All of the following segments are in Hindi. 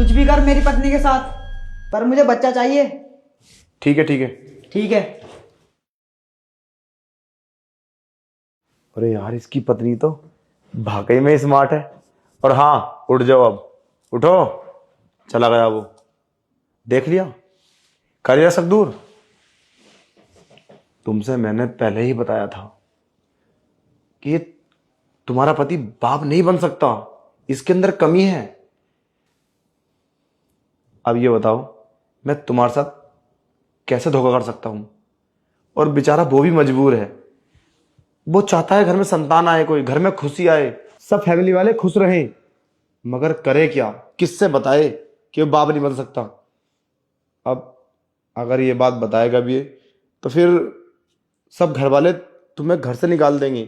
कुछ भी कर मेरी पत्नी के साथ, पर मुझे बच्चा चाहिए। ठीक है ठीक है। ठीक है। अरे यार, इसकी पत्नी तो वाकई में स्मार्ट है। और हाँ, उठ जाओ अब, उठो। चला गया वो, देख लिया, कर लिया सब दूर। तुमसे मैंने पहले ही बताया था कि ये तुम्हारा पति बाप नहीं बन सकता, इसके अंदर कमी है। अब ये बताओ, मैं तुम्हारे साथ कैसे धोखा कर सकता हूं? और बेचारा वो भी मजबूर है, वो चाहता है घर में संतान आए, कोई घर में खुशी आए, सब फैमिली वाले खुश रहें, मगर करे क्या, किससे बताए कि वो बाप नहीं बन सकता? अब अगर ये बात बताएगा भी तो फिर सब घर वाले तुम्हें घर से निकाल देंगे,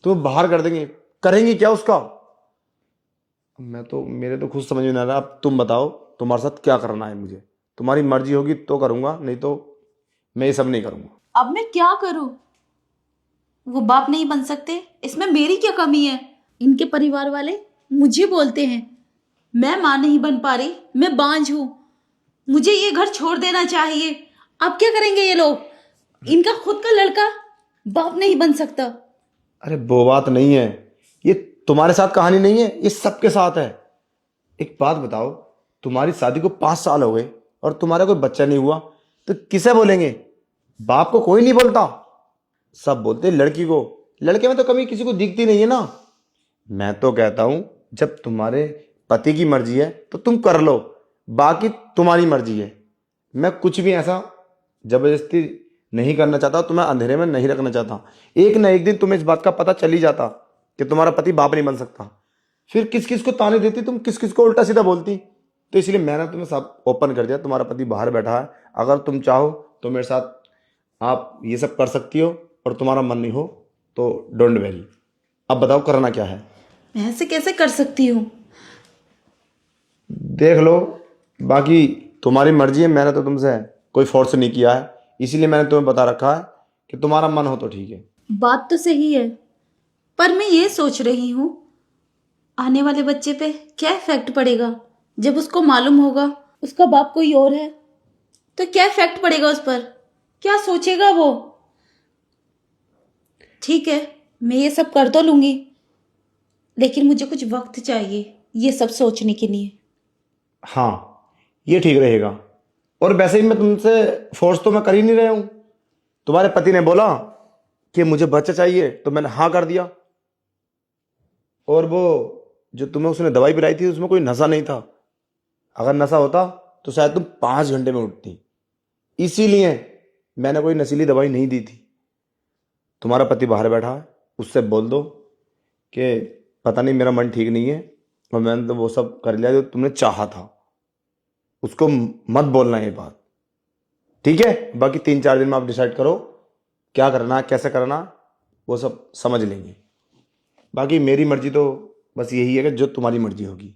तुम्हें बाहर कर देंगे, करेंगे क्या उसका? मैं तो, मेरे तो खुद समझ में नहीं आ रहा। अब तुम बताओ, तुम्हारे साथ क्या करना है मुझे? तुम्हारी मर्जी होगी तो करूंगा, नहीं तो मैं ये सब नहीं करूंगा। अब मैं क्या करूं? वो बाप नहीं बन सकते, इसमें मेरी क्या कमी है? इनके परिवार वाले मुझे बोलते हैं मैं मां नहीं बन पा रही, मैं बांझ हूं, मुझे ये घर छोड़ देना चाहिए। अब क्या करेंगे ये लोग? इनका खुद का लड़का बाप नहीं बन सकता। अरे वो बात नहीं है, ये तुम्हारे साथ कहानी नहीं है, ये सबके साथ है। एक बात बताओ, तुम्हारी शादी को 5 साल हो गए और तुम्हारा कोई बच्चा नहीं हुआ, तो किसे बोलेंगे? बाप को कोई नहीं बोलता, सब बोलते हैं लड़की को। लड़के में तो कमी किसी को दिखती नहीं है ना। मैं तो कहता हूं, जब तुम्हारे पति की मर्जी है तो तुम कर लो, बाकी तुम्हारी मर्जी है। मैं कुछ भी ऐसा जबरदस्ती नहीं करना चाहता, तुम्हें अंधेरे में नहीं रखना चाहता। एक ना एक दिन तुम्हें इस बात का पता चल ही जाता कि तुम्हारा पति बाप नहीं बन सकता, फिर किस किस को ताने देती तुम, किस किस को उल्टा सीधा बोलती। तो इसलिए मैंने तुम्हें सब ओपन कर दिया, तुम्हारा पति बाहर बैठा है। अगर तुम चाहो तो मेरे साथ आप ये सब कर सकती हो, और तुम्हारा मन नहीं हो तो डोंट वेरी। अब बताओ करना क्या है? मैं ऐसे कैसे कर सकती हूँ? देख लो, बाकी तुम्हारी मर्जी है। मैंने तो तुमसे कोई फोर्स नहीं किया है, इसीलिए मैंने तुम्हें बता रखा है कि तुम्हारा मन हो तो ठीक है। बात तो सही है, पर मैं ये सोच रही हूँ आने वाले बच्चे पे क्या इफेक्ट पड़ेगा। जब उसको मालूम होगा उसका बाप कोई और है, तो क्या इफेक्ट पड़ेगा उस पर? क्या सोचेगा वो? ठीक है, मैं ये सब कर तो लूंगी, लेकिन मुझे कुछ वक्त चाहिए ये सब सोचने के लिए। हाँ, ये ठीक रहेगा। और वैसे भी मैं तुमसे फोर्स तो मैं कर ही नहीं रहा हूं। तुम्हारे पति ने बोला कि मुझे बच्चा चाहिए तो मैंने हाँ कर दिया। और वो जो तुम्हें उसने दवाई पिलाई थी उसमें कोई नशा नहीं था, अगर नशा होता तो शायद तुम 5 घंटे में उठती। इसीलिए मैंने कोई नशीली दवाई नहीं दी थी। तुम्हारा पति बाहर बैठा है, उससे बोल दो कि पता नहीं मेरा मन ठीक नहीं है, और मैंने तो वो सब कर लिया जो तुमने चाहा था। उसको मत बोलना ये बात, ठीक है? बाकी 3-4 दिन में आप डिसाइड करो क्या करना है, कैसे करना है, वो सब समझ लेंगे। बाकी मेरी मर्जी तो बस यही है कि जो तुम्हारी मर्जी होगी।